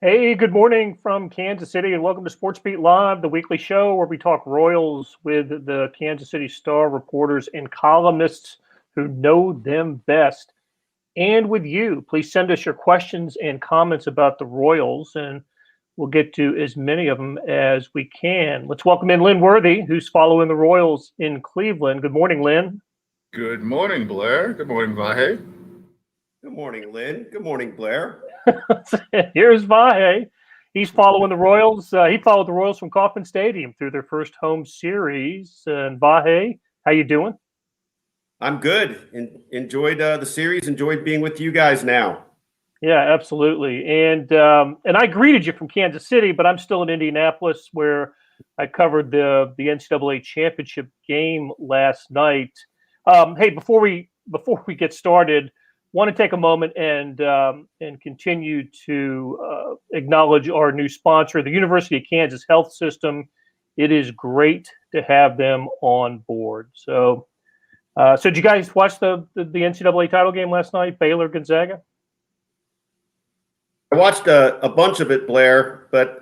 Hey, good morning from Kansas City, and welcome to SportsBeat Live, the weekly show where we talk Royals with the Kansas City Star reporters and columnists who know them best. And with you, please send us your questions and comments about the Royals, and we'll get to as many of them as we can. Let's welcome in Lynn Worthy, who's following the Royals in Cleveland. Good morning, Lynn. Good morning, Blair. Good morning, Vahe. Good morning, Lynn. Good morning, Blair. Here's Vahe. He's following the Royals. He followed the Royals from Kauffman Stadium through their first home series. And Vahe, how you doing? I'm good. Enjoyed the series. Enjoyed being with you guys now. Yeah, absolutely. And I greeted you from Kansas City, but I'm still in Indianapolis, where I covered the NCAA championship game last night. Hey, before we get started, want to take a moment and continue to acknowledge our new sponsor, the University of Kansas Health System. It is great to have them on board. So did you guys watch the NCAA title game last night, Baylor Gonzaga? I watched a bunch of it, Blair, but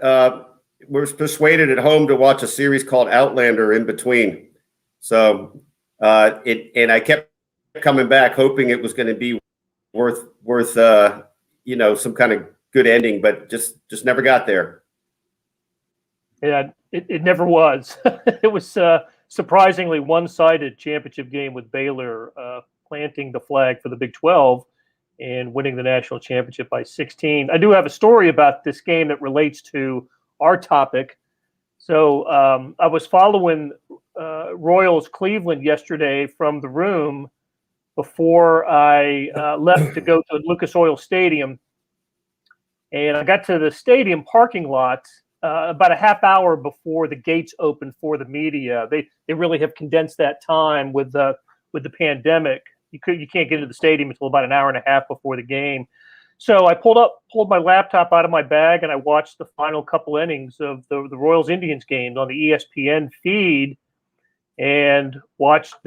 was persuaded at home to watch a series called Outlander in between. So and I kept coming back, hoping it was going to be worth some kind of good ending, but just never got there. Yeah, it never was. It was surprisingly one-sided championship game with Baylor planting the flag for the Big 12 and winning the national championship by 16. I do have a story about this game that relates to our topic. So I was following Royals Cleveland yesterday from the room before I left to go to Lucas Oil Stadium. And I got to the stadium parking lot about a half hour before the gates opened for the media. They really have condensed that time with the pandemic. You can't get into the stadium until about an hour and a half before the game. So I pulled my laptop out of my bag, and I watched the final couple innings of the Royals Indians game on the ESPN feed, and watched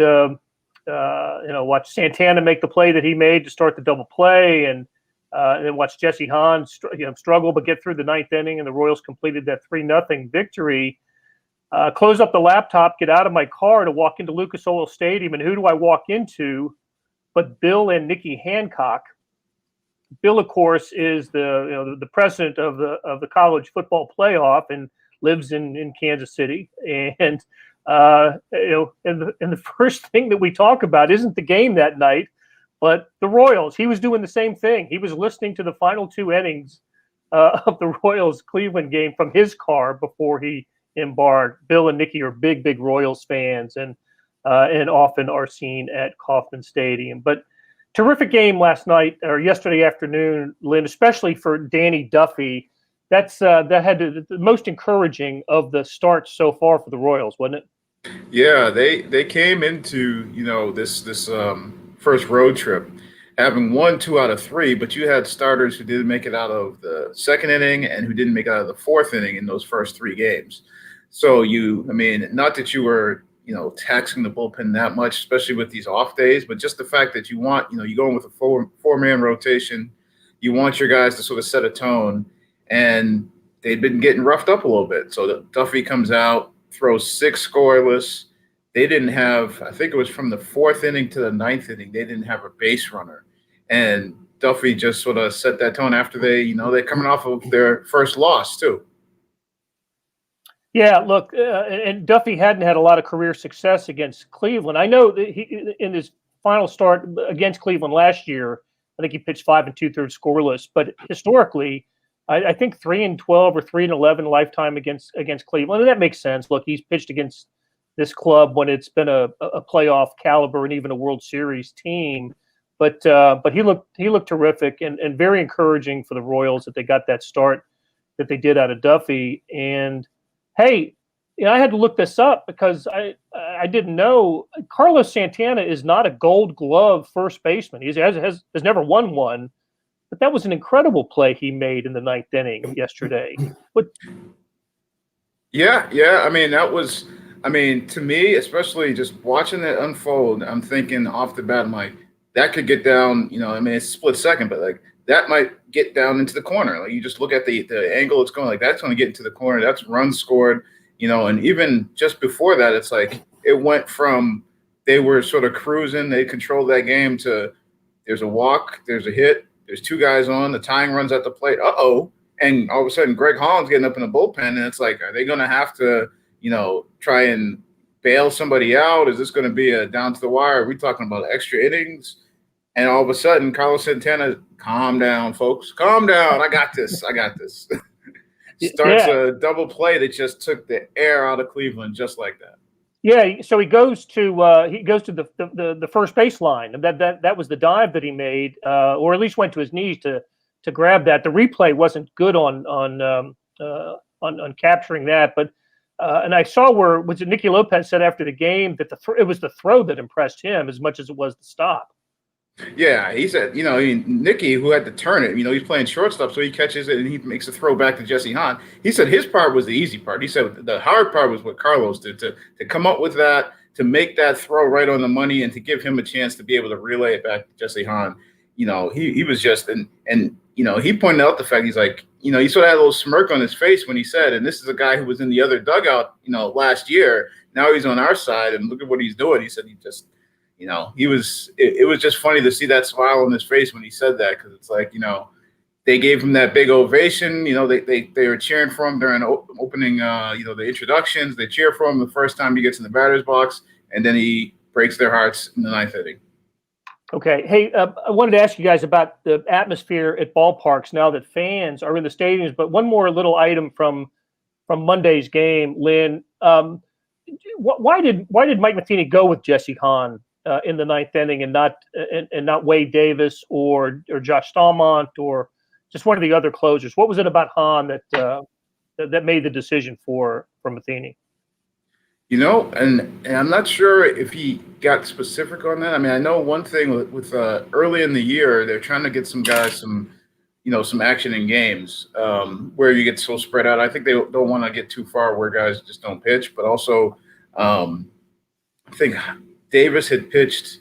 watch Santana make the play that he made to start the double play, and then watch Jesse Hahn struggle but get through the ninth inning, and the Royals completed that 3-0 victory. Close up the laptop, get out of my car to walk into Lucas Oil Stadium, and who do I walk into but Bill and Nikki Hancock? Bill, of course, is the president of the college football playoff and lives in Kansas City, and the first thing that we talk about isn't the game that night, but the Royals. He was doing the same thing. He was listening to the final two innings of the Royals Cleveland game from his car before he embarked. Bill and Nikki are big Royals fans, and often are seen at Kauffman Stadium. But terrific game last night or yesterday afternoon, Lynn, especially for Danny Duffy. That had the most encouraging of the starts so far for the Royals, wasn't it? Yeah, they came into this first road trip having won 2 out of 3, but you had starters who didn't make it out of the second inning and who didn't make it out of the fourth inning in those first 3 games. So not that you were taxing the bullpen that much, especially with these off days, but just the fact that you go in with a four-man rotation, you want your guys to sort of set a tone, and they'd been getting roughed up a little bit. So Duffy comes out, throws 6 scoreless. They didn't have, I think it was from the 4th inning to the 9th inning, they didn't have a base runner. And Duffy just sort of set that tone after they're coming off of their first loss too. Yeah, look, and Duffy hadn't had a lot of career success against Cleveland. I know that he, in his final start against Cleveland last year, I think he pitched 5 2/3 scoreless. But historically, I think 3-12 or 3-11 lifetime against Cleveland, and that makes sense. Look, he's pitched against this club when it's been a playoff caliber and even a World Series team. But he looked terrific and very encouraging for the Royals that they got that start that they did out of Duffy. And hey, I had to look this up because I didn't know Carlos Santana is not a Gold Glove first baseman. He has never won one, but that was an incredible play he made in the 9th inning yesterday. Yeah. To me, especially just watching that unfold, I'm thinking off the bat, I'm like, that could get down, it's a split second, but like that might get down into the corner. Like you just look at the angle it's going, like that's going to get into the corner. That's runs scored, and even just before that, it's like it went from they were sort of cruising, they controlled that game to there's a walk, there's a hit, there's two guys on, the tying runs at the plate. And all of a sudden Greg Hahn's getting up in the bullpen, and it's like, are they going to have to, try and bail somebody out? Is this going to be a down to the wire? Are we talking about extra innings? And all of a sudden, Carlos Santana, calm down, folks. Calm down. I got this. Starts a double play that just took the air out of Cleveland just like that. Yeah, so he goes to the first base line. That was the dive that he made, or at least went to his knees to grab that. The replay wasn't good on capturing that, but and I saw where Nikki Lopez said after the game that it was the throw that impressed him as much as it was the stop. Yeah, he said, Nikki, who had to turn it, he's playing shortstop, so he catches it and he makes a throw back to Jesse Hahn. He said his part was the easy part. He said the hard part was what Carlos did to come up with that, to make that throw right on the money, and to give him a chance to be able to relay it back to Jesse Hahn. He was just and he pointed out the fact, he's like, he sort of had a little smirk on his face when he said, and this is a guy who was in the other dugout, last year. Now he's on our side, and look at what he's doing. He said he just. It was just funny to see that smile on his face when he said that, because it's like, they gave him that big ovation. They were cheering for him during opening, the introductions. They cheer for him the first time he gets in the batter's box, and then he breaks their hearts in the ninth inning. Okay. Hey, I wanted to ask you guys about the atmosphere at ballparks now that fans are in the stadiums, but one more little item from Monday's game, Lynn. Why did Mike Matheny go with Jesse Hahn in the ninth inning and not Wade Davis or Josh Stallmont or just one of the other closers? What was it about Hahn that made the decision for Matheny? And I'm not sure if he got specific on that. I mean, I know one thing with early in the year, they're trying to get some guys some action in games where you get so spread out. I think they don't want to get too far where guys just don't pitch, but also I think Davis had pitched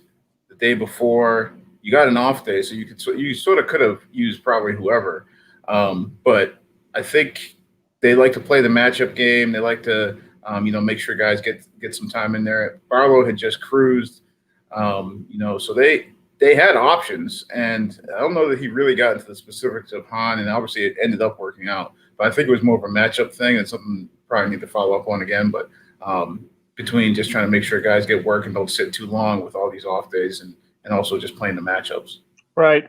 the day before. You got an off day, so you sort of could have used probably whoever. But I think they like to play the matchup game. They like to make sure guys get some time in there. Barlow had just cruised, so they had options, and I don't know that he really got into the specifics of Hahn, and obviously it ended up working out. But I think it was more of a matchup thing, and something probably need to follow up on again. But between just trying to make sure guys get work and don't sit too long with all these off days, and also just playing the matchups. Right.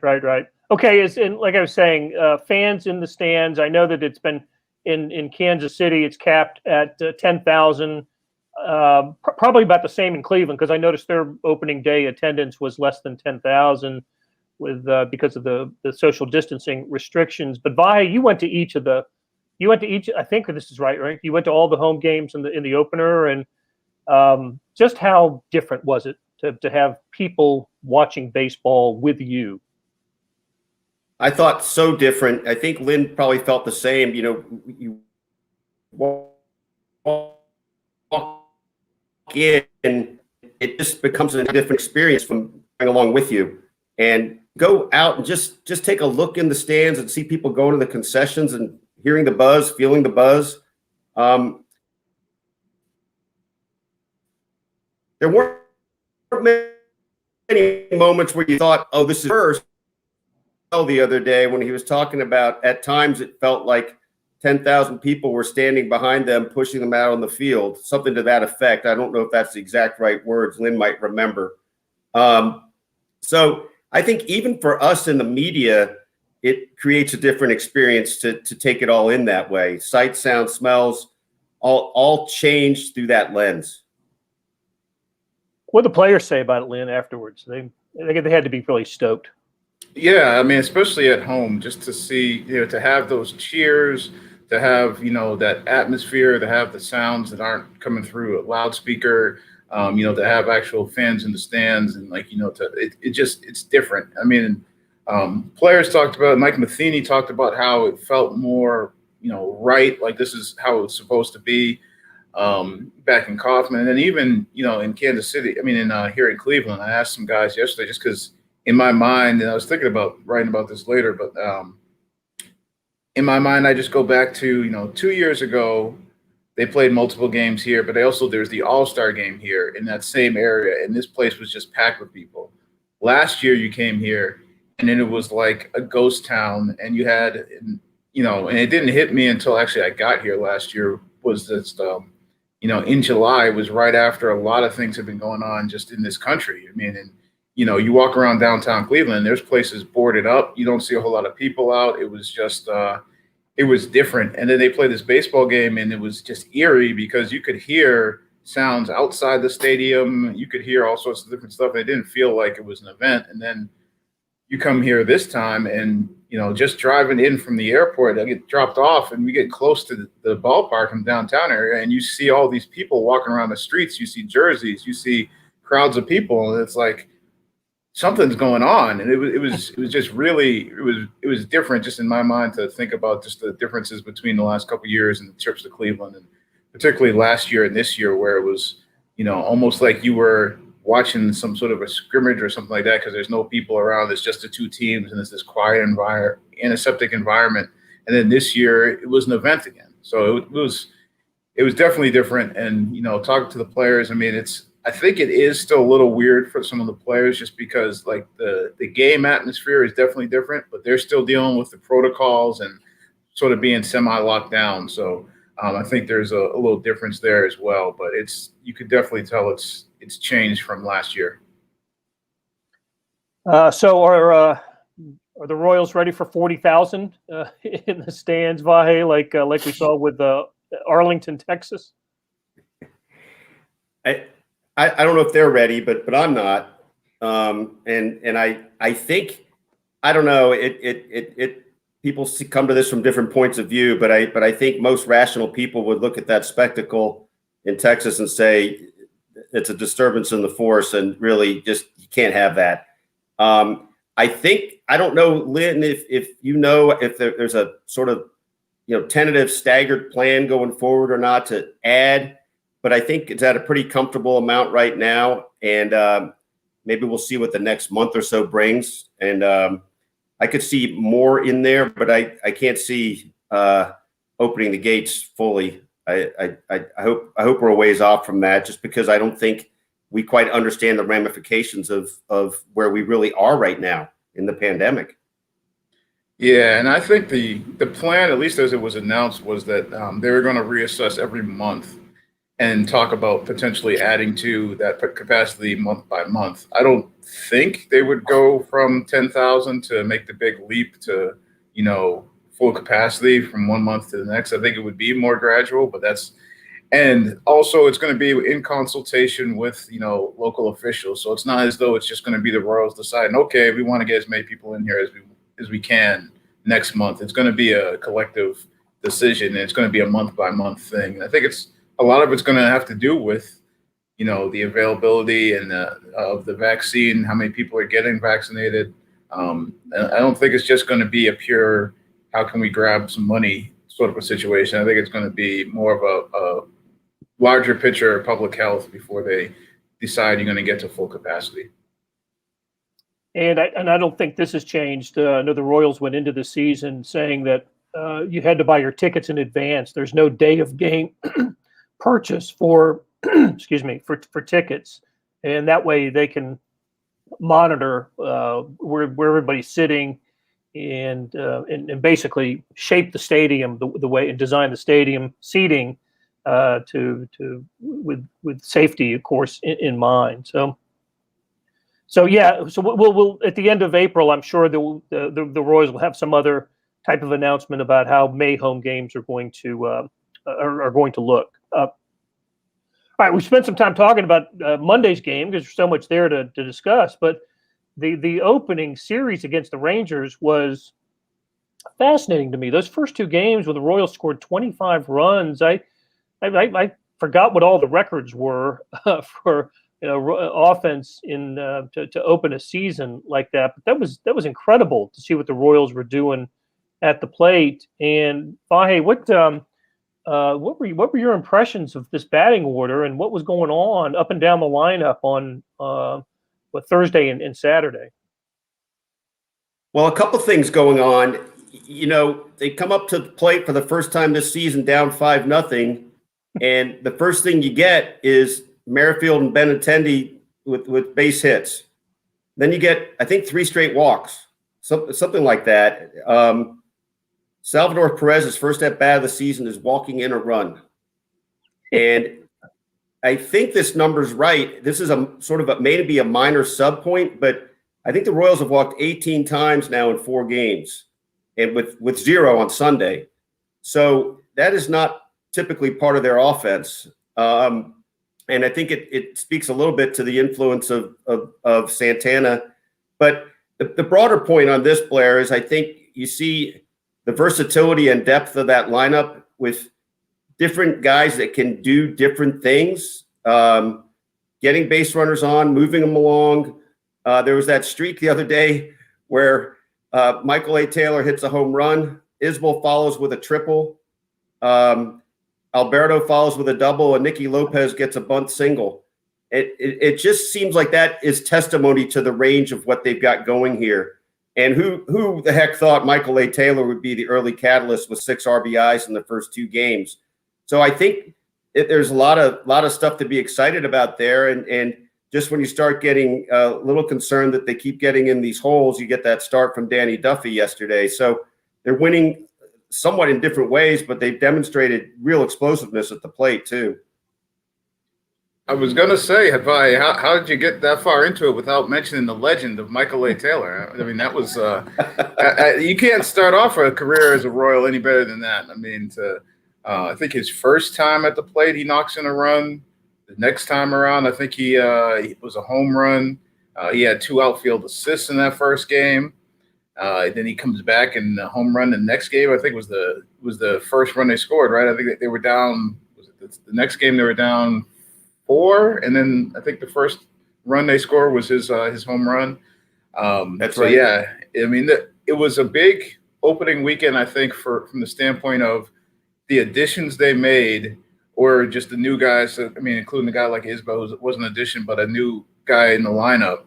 Okay, like I was saying, fans in the stands. I know that it's been in Kansas City. It's capped at 10,000. Probably about the same in Cleveland, because I noticed their opening day attendance was less than 10,000 because of the social distancing restrictions. But Vahe, you went to each. I think this is right? You went to all the home games in the opener, and just how different was it to have people watching baseball with you? I thought so different. I think Lynn probably felt the same. You walk in, and it just becomes a different experience from going along with you. And go out and just take a look in the stands and see people going to the concessions and hearing the buzz, feeling the buzz. There weren't many moments where you thought, oh, this is first. The other day when he was talking about, at times it felt like 10,000 people were standing behind them, pushing them out on the field, something to that effect. I don't know if that's the exact right words. Lynn might remember. So I think even for us in the media, it creates a different experience to take it all in that way. Sight, sound, smells, all change through that lens. What did the players say about it, Lynn, afterwards? They had to be really stoked. Yeah, I mean, especially at home, just to see, to have those cheers, to have, that atmosphere, to have the sounds that aren't coming through a loudspeaker, to have actual fans in the stands, and it's different. I mean, players talked about it. Mike Matheny talked about how it felt more, right, like this is how it's supposed to be back in Kauffman. And then even, in Kansas City, here in Cleveland, I asked some guys yesterday, just because in my mind, and I was thinking about writing about this later, but in my mind, I just go back to 2 years ago. They played multiple games here, but there's the All-Star game here in that same area, and this place was just packed with people. Last year, you came here, and then it was like a ghost town, and you had, and it didn't hit me until actually I got here last year. Was this, in July was right after a lot of things have been going on just in this country. I mean, and you walk around downtown Cleveland, there's places boarded up. You don't see a whole lot of people out. It was just. It was different. And then they played this baseball game, and it was just eerie because you could hear sounds outside the stadium. You could hear all sorts of different stuff. It didn't feel like it was an event. And then you come here this time, and just driving in from the airport, I get dropped off, and we get close to the ballpark from downtown area, and you see all these people walking around the streets. You see jerseys, you see crowds of people, and it's like something's going on. And it was just really it was different just in my mind to think about just the differences between the last couple of years and the trips to Cleveland, and particularly last year and this year, where it was almost like you were watching some sort of a scrimmage or something like that, because there's no people around. It's just the two teams, and it's this quiet antiseptic environment. And then this year it was an event again, so it was definitely different. And talking to the players, I mean, I think it is still a little weird for some of the players, just because like the game atmosphere is definitely different, but they're still dealing with the protocols and sort of being semi-locked down. So I think there's a little difference there as well, but you could definitely tell it's changed from last year. So are the Royals ready for 40,000 in the stands, Vahe, like we saw with Arlington, Texas? I don't know if they're ready, but I'm not. And I think, I don't know, people come to this from different points of view, but I think most rational people would look at that spectacle in Texas and say it's a disturbance in the force, and really just you can't have that. I don't know, Lynn, if there's a sort of tentative staggered plan going forward or not to add. But I think it's at a pretty comfortable amount right now, and maybe we'll see what the next month or so brings. And I could see more in there, but I can't see opening the gates fully. I hope we're a ways off from that, just because I don't think we quite understand the ramifications of where we really are right now in the pandemic. Yeah, and I think the plan, at least as it was announced, was that they were going to reassess every month and talk about potentially adding to that capacity month by month. I don't think they would go from 10,000 to make the big leap to, full capacity from one month to the next. I think it would be more gradual, but and also it's going to be in consultation with, local officials. So it's not as though it's just going to be the Royals deciding, okay, we want to get as many people in here as we can next month. It's going to be a collective decision, and it's going to be a month by month thing. And I think a lot of it's going to have to do with, the availability and of the vaccine, how many people are getting vaccinated. And I don't think it's just going to be a pure, how can we grab some money sort of a situation. I think it's going to be more of a larger picture of public health before they decide you're going to get to full capacity. And I don't think this has changed. I know the Royals went into the season saying that you had to buy your tickets in advance. There's no day of game purchase for for tickets, and that way they can monitor where everybody's sitting and basically shape the stadium the way and design the stadium seating with safety, of course, in mind. So we'll at the end of April, I'm sure the Royals will have some other type of announcement about how May home games are going to look. All right, we spent some time talking about Monday's game because there's so much there to discuss. But the opening series against the Rangers was fascinating to me. Those first two games when the Royals scored 25 runs, I forgot what all the records were for offense to open a season like that. But that was incredible to see what the Royals were doing at the plate. And Vahe, what were your impressions of this batting order and what was going on up and down the lineup on Thursday and Saturday? Well, a couple things going on. You know, they come up to the plate for the first time this season down 5-0, and the first thing you get is Merrifield and Benintendi with base hits. Then you get, I think, 3 straight walks, something like that. Salvador Perez's first at bat of the season is walking in a run. And I think this number's right. This is a sort of maybe a minor sub point, but I think the Royals have walked 18 times now in 4 games, and with 0 on Sunday. So that is not typically part of their offense. And I think it speaks a little bit to the influence of Santana. But the broader point on this, Blair, is I think you see the versatility and depth of that lineup with different guys that can do different things, getting base runners on, moving them along. There was that streak the other day where Michael A. Taylor hits a home run. Isbell follows with a triple. Alberto follows with a double, and Nikki Lopez gets a bunt single. It just seems like that is testimony to the range of what they've got going here. And who the heck thought Michael A. Taylor would be the early catalyst with 6 RBIs in the first 2 games? So I think there's a lot of stuff to be excited about there. And just when you start getting a little concerned that they keep getting in these holes, you get that start from Danny Duffy yesterday. So they're winning somewhat in different ways, but they've demonstrated real explosiveness at the plate too. I was going to say, Vahe, how did you get that far into it without mentioning the legend of Michael A. Taylor? I mean, that was you can't start off a career as a Royal any better than that. I mean, I think his first time at the plate, he knocks in a run. The next time around, I think he was a home run. He had 2 outfield assists in that first game. Then he comes back and the home run the next game. I think was the first run they scored, right? I think they were down. The next game they were down 4, and then I think the first run they scored was his home run. That's right. Yeah, I mean, it was a big opening weekend, I think, from the standpoint of the additions they made, or just the new guys. I mean, including a guy like Isbell, who wasn't an addition, but a new guy in the lineup,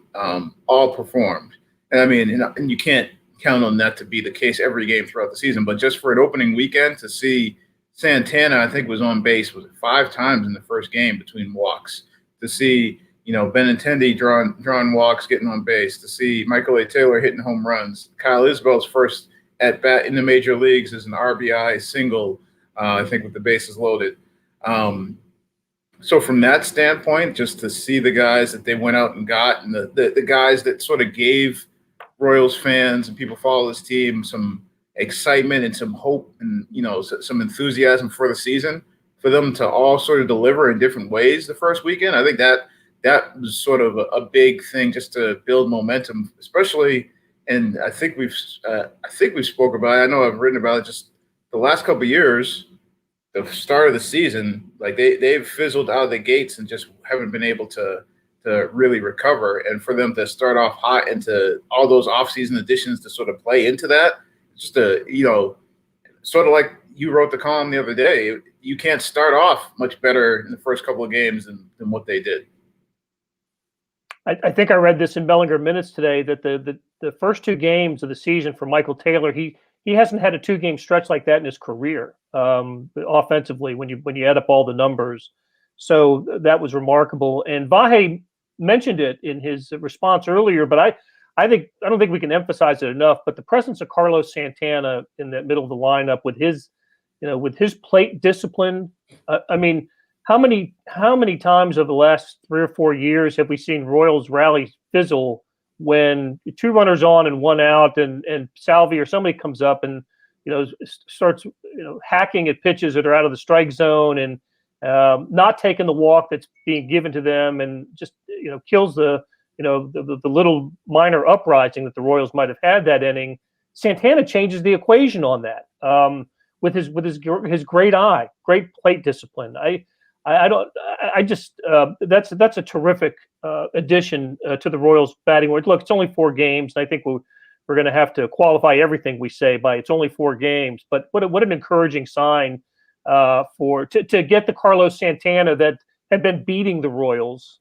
all performed. And I mean, and you can't count on that to be the case every game throughout the season, but just for an opening weekend to see Santana, I think, was on base 5 times in the first game between walks. To see, Benintendi drawing walks, getting on base. To see Michael A. Taylor hitting home runs. Kyle Isbell's first at bat in the major leagues is an RBI single, I think, with the bases loaded. So from that standpoint, just to see the guys that they went out and got, and the guys that sort of gave Royals fans and people follow this team some excitement and some hope and some enthusiasm for the season, for them to all sort of deliver in different ways the first weekend, I think that was sort of a big thing just to build momentum, especially. And I think we've spoke about it. I know I've written about it just the last couple of years. The start of the season, like they've fizzled out of the gates and just haven't been able to really recover. And for them to start off hot and to all those offseason additions to sort of play into that, just sort of like you wrote the column the other day, you can't start off much better in the first couple of games than what they did. I think I read this in Bellinger Minutes today that the first 2 games of the season for Michael Taylor, he hasn't had a 2-game stretch like that in his career, offensively, when you add up all the numbers. So that was remarkable. And Vahe mentioned it in his response earlier, but I don't think we can emphasize it enough. But the presence of Carlos Santana in the middle of the lineup with his plate discipline. I mean, how many times over the last 3 or 4 years have we seen Royals rally fizzle when 2 runners on and 1 out, and Salvi or somebody comes up and starts hacking at pitches that are out of the strike zone and not taking the walk that's being given to them, and just kills the little minor uprising that the Royals might have had that inning. Santana changes the equation on that with his great eye, great plate discipline. That's a terrific addition to the Royals batting order. Look, it's only 4 games, and I think we're going to have to qualify everything we say by it's only 4 games. But what an encouraging sign to get the Carlos Santana that had been beating the Royals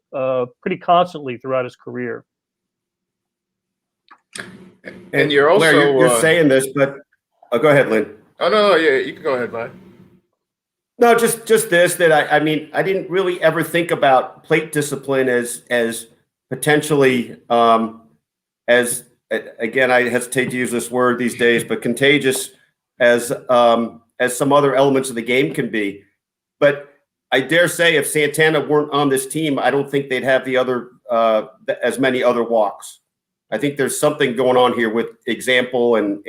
pretty constantly throughout his career. And you're also Blair, you're saying this, but go ahead, Lynn. Oh no, yeah, you can go ahead, Vahe. No, just this, that I mean, I didn't really ever think about plate discipline as potentially as again, I hesitate to use this word these days, but contagious as some other elements of the game can be. But I dare say if Santana weren't on this team, I don't think they'd have the other as many other walks. I think there's something going on here with example and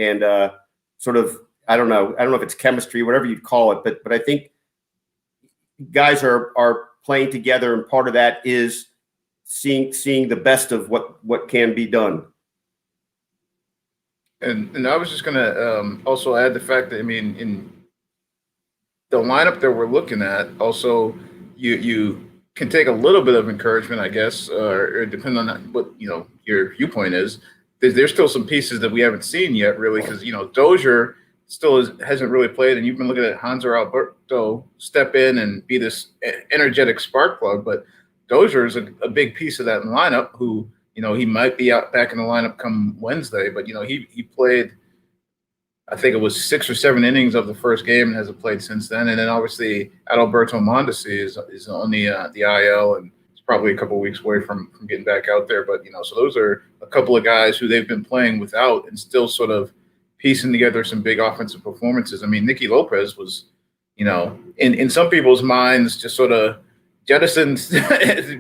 sort of, I don't know if it's chemistry, whatever you'd call it, but I think guys are playing together, and part of that is seeing the best of what can be done. And I was just gonna also add the fact that, I mean, in the lineup that we're looking at, also you can take a little bit of encouragement, I guess, or depending on what your viewpoint is. There's still some pieces that we haven't seen yet, really, because Dozier still hasn't really played, and you've been looking at Hanser Alberto step in and be this energetic spark plug. But Dozier is a big piece of that lineup. Who he might be out back in the lineup come Wednesday, but he played, I think it was 6 or 7 innings of the first game and hasn't played since then. And then obviously Adalberto Mondesi is on the IL, and it's probably a couple of weeks away from getting back out there. But so those are a couple of guys who they've been playing without and still sort of piecing together some big offensive performances. I mean, Nikki Lopez was, in some people's minds, just sort of jettisoned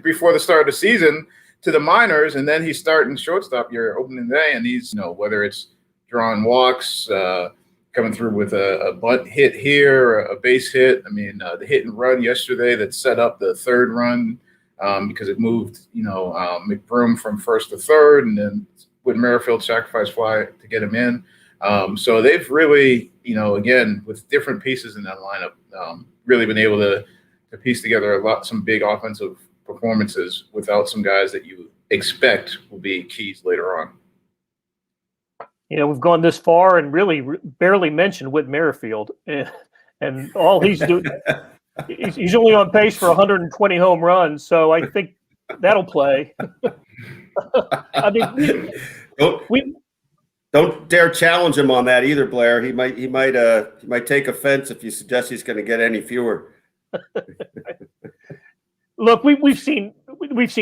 before the start of the season to the minors, and then he's starting shortstop your opening day, and he's whether it's drawing walks, coming through with a bunt hit here, a base hit. I mean, the hit and run yesterday that set up the third run because it moved, McBroom from first to third, and then with Merrifield sacrifice fly to get him in. So they've really, again, with different pieces in that lineup, really been able to piece together some big offensive performances without some guys that you expect will be keys later on. We've gone this far and really barely mentioned Whit Merrifield, and all he's doing, he's only on pace for 120 home runs. So I think that'll play. I mean, don't dare challenge him on that either, Blair. He might take offense if you suggest he's going to get any fewer. Look, we've seen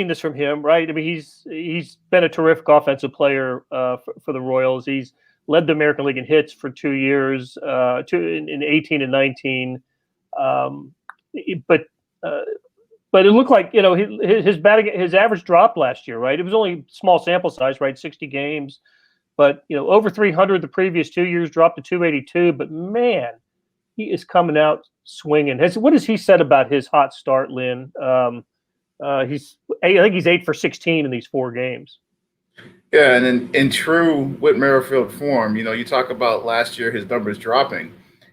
this from him, right? I mean, he's been a terrific offensive player for the Royals. He's led the American League in hits for 2 years, in 18 and 19. But it looked like his average dropped last year, right? It was only small sample size, right? 60 games, but over 300 the previous 2 years, dropped to 282. But man, he is coming out swinging. What has he said about his hot start, Lynn? I think he's 8 for 16 in these 4 games. Yeah, and in true Whit Merrifield form, you talk about last year his numbers dropping,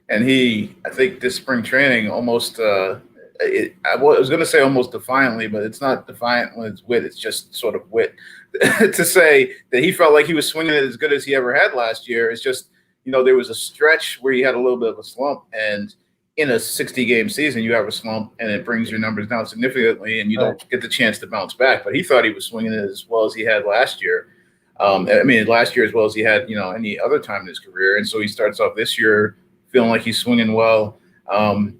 and I think this spring training almost, I was going to say almost defiantly, but it's not defiant when it's Whit. It's just sort of Whit to say that he felt like he was swinging it as good as he ever had last year. It's just there was a stretch where he had a little bit of a slump, and in a 60-game season, you have a slump, and it brings your numbers down significantly, and you don't get the chance to bounce back. But he thought he was swinging it as well as he had last year. Last year as well as he had, any other time in his career. And so he starts off this year feeling like he's swinging well. The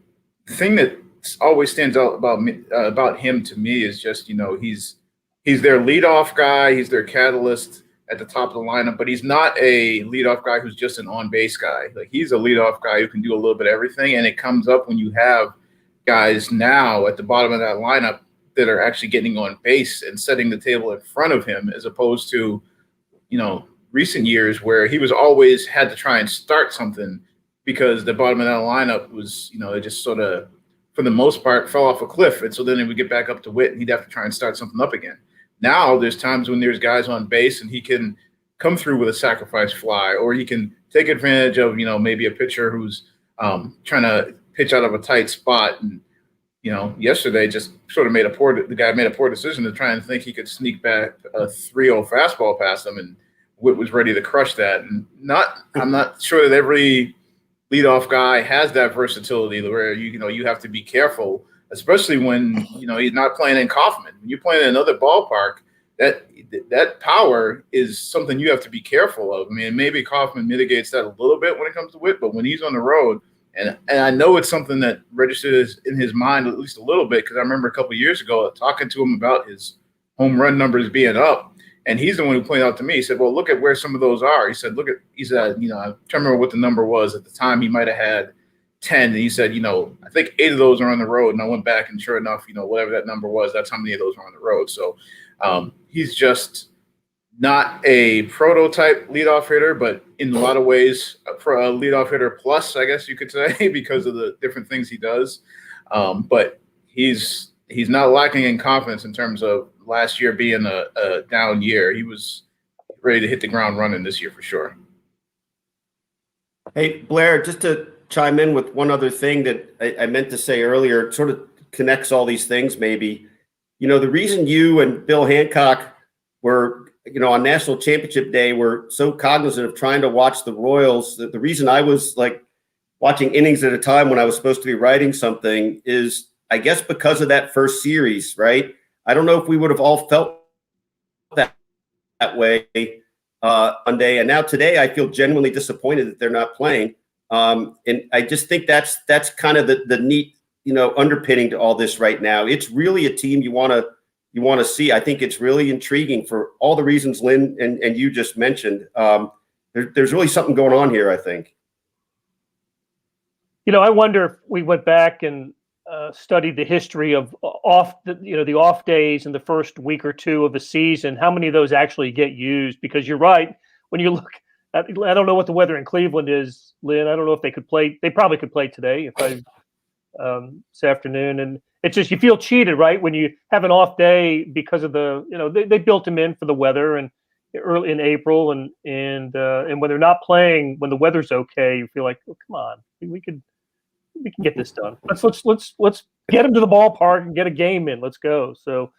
thing that always stands out about him to me is just, he's their leadoff guy. He's their catalyst at the top of the lineup, but he's not a leadoff guy who's just an on-base guy. Like, he's a leadoff guy who can do a little bit of everything, and it comes up when you have guys now at the bottom of that lineup that are actually getting on base and setting the table in front of him, as opposed to, recent years where he was always had to try and start something because the bottom of that lineup was, it just sort of, for the most part, fell off a cliff. And so then he would get back up to Whit, and he'd have to try and start something up again. Now there's times when there's guys on base and he can come through with a sacrifice fly, or he can take advantage of, maybe a pitcher who's trying to pitch out of a tight spot. And, yesterday just sort of the guy made a poor decision to try and think he could sneak back a 3-0 fastball past him, and Whit was ready to crush that. And I'm not sure that every leadoff guy has that versatility where, you have to be careful, especially when, he's not playing in Kauffman. When you're playing in another ballpark, that power is something you have to be careful of. I mean, maybe Kaufman mitigates that a little bit when it comes to Witt, but when he's on the road, and I know it's something that registers in his mind at least a little bit, because I remember a couple of years ago talking to him about his home run numbers being up, and he's the one who pointed out to me. He said, "Well, look at where some of those are." He said, he said, I can't remember what the number was at the time. He might have had 10, and he said, I think 8 of those are on the road. And I went back, and sure enough, whatever that number was, that's how many of those are on the road. So he's just not a prototype leadoff hitter, but in a lot of ways, for a leadoff hitter plus, I guess you could say, because of the different things he does. But he's not lacking in confidence in terms of last year being a down year. He was ready to hit the ground running this year for sure. Hey, Blair, just to chime in with one other thing that I meant to say earlier, it sort of connects all these things maybe. The reason you and Bill Hancock were, on National Championship Day, were so cognizant of trying to watch the Royals, the reason I was like watching innings at a time when I was supposed to be writing something is, I guess, because of that first series, right? I don't know if we would have all felt that way on day. And now today, I feel genuinely disappointed that they're not playing. And I just think that's kind of the neat, underpinning to all this right now. It's really a team you want to see. I think it's really intriguing for all the reasons Lynn and you just mentioned. There's really something going on here, I think. I wonder if we went back and studied the history of the off days in the first week or two of a season, how many of those actually get used? Because you're right. When you look at, I don't know what the weather in Cleveland is, Lynn. I don't know if they could play. They probably could play today this afternoon. And it's just, you feel cheated, right? When you have an off day because of they built them in for the weather and early in April and when they're not playing, when the weather's okay, you feel like, oh, come on, we can get this done. Let's get them to the ballpark and get a game in. Let's go. So,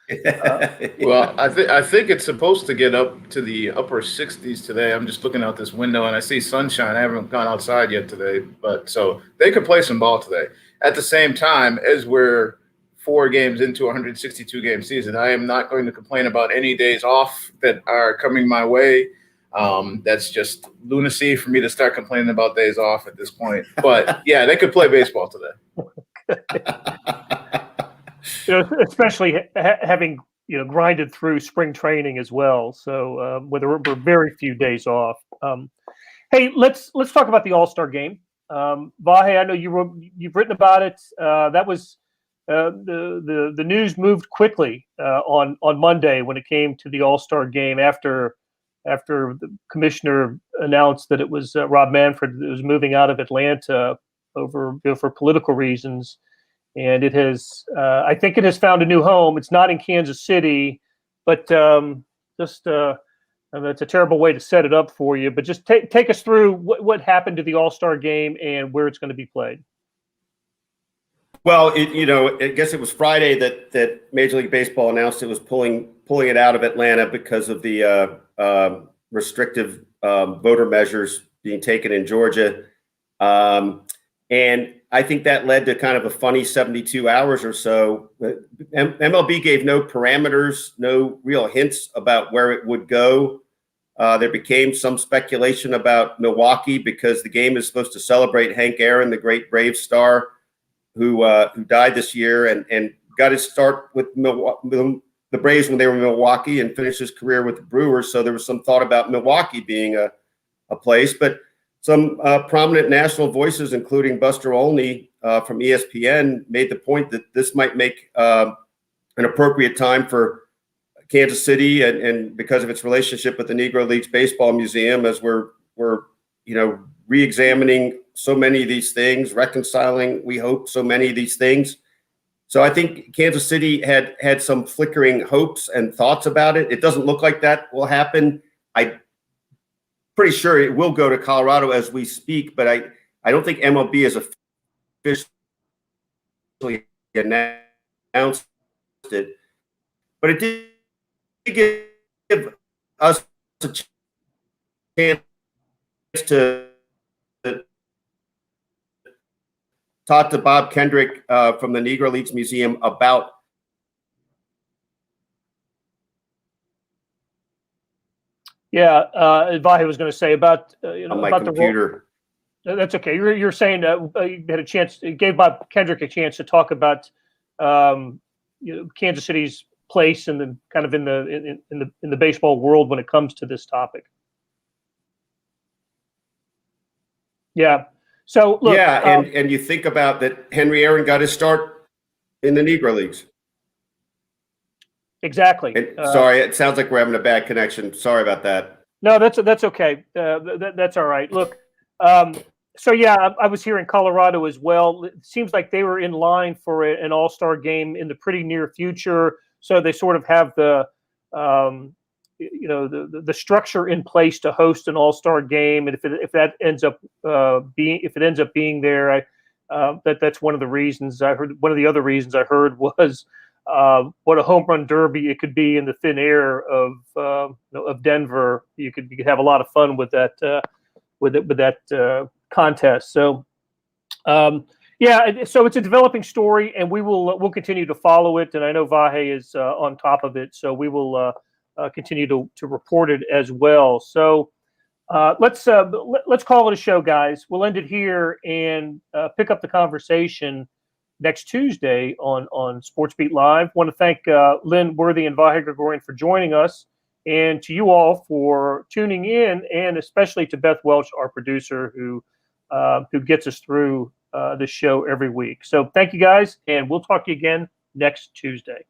well, I think it's supposed to get up to the upper 60s today. I'm just looking out this window and I see sunshine. I haven't gone outside yet today, but so they could play some ball today. At the same time, as we're 4 games into a 162 game season, I am not going to complain about any days off that are coming my way. That's just lunacy for me to start complaining about days off at this point. But yeah, they could play baseball today. Especially having grinded through spring training as well. So where there were very few days off. Hey, let's talk about the All-Star game. Vahe, I know you've written about it. That was the news moved quickly on Monday when it came to the All-Star game after the commissioner announced that it was Rob Manfred that was moving out of Atlanta for political reasons. And it has, I think it has found a new home. It's not in Kansas City, but it's a terrible way to set it up for you. But just take us through what happened to the All-Star game and where it's going to be played. Well, I guess it was Friday that Major League Baseball announced it was pulling it out of Atlanta because of the restrictive voter measures being taken in Georgia. And I think that led to kind of a funny 72 hours or so. MLB gave no parameters, no real hints about where it would go. There became some speculation about Milwaukee because the game is supposed to celebrate Hank Aaron, the great Braves star who died this year and got his start with the Braves when they were in Milwaukee and finished his career with the Brewers. So there was some thought about Milwaukee being a place, but some prominent national voices, including Buster Olney from ESPN, made the point that this might make an appropriate time for Kansas City and because of its relationship with the Negro Leagues Baseball Museum, as we're re-examining so many of these things, reconciling, we hope, so many of these things. So I think Kansas City had some flickering hopes and thoughts about it. It doesn't look like that will happen. I'm pretty sure it will go to Colorado as we speak, but I don't think MLB has officially announced it. But it did give us a chance to talk to Bob Kendrick from the Negro Leagues Museum about Yeah, Vahe was going to say about on my about computer. That's okay. You're saying you had a chance. It gave Bob Kendrick a chance to talk about Kansas City's place in the kind of in the baseball world when it comes to this topic. Yeah. So look. Yeah, and you think about that. Henry Aaron got his start in the Negro Leagues. Exactly. And, sorry, it sounds like we're having a bad connection. Sorry about that. No, that's okay. That's all right. Look. So yeah, I was here in Colorado as well. It seems like they were in line for an All-Star game in the pretty near future. So they sort of have the structure in place to host an All-Star game, and if that ends up being there, that's one of the reasons I heard. One of the other reasons I heard was what a home run derby it could be in the thin air of Denver. You could have a lot of fun with that contest. So so it's a developing story, and we'll continue to follow it. And I know Vahe is on top of it, so we will continue to report it as well. So let's call it a show, guys. We'll end it here and pick up the conversation next Tuesday on SportsBeat Live. Want to thank Lynn Worthy and Vahe Gregorian for joining us, and to you all for tuning in, and especially to Beth Welch, our producer, who gets us through this show every week. So thank you guys, and we'll talk to you again next Tuesday.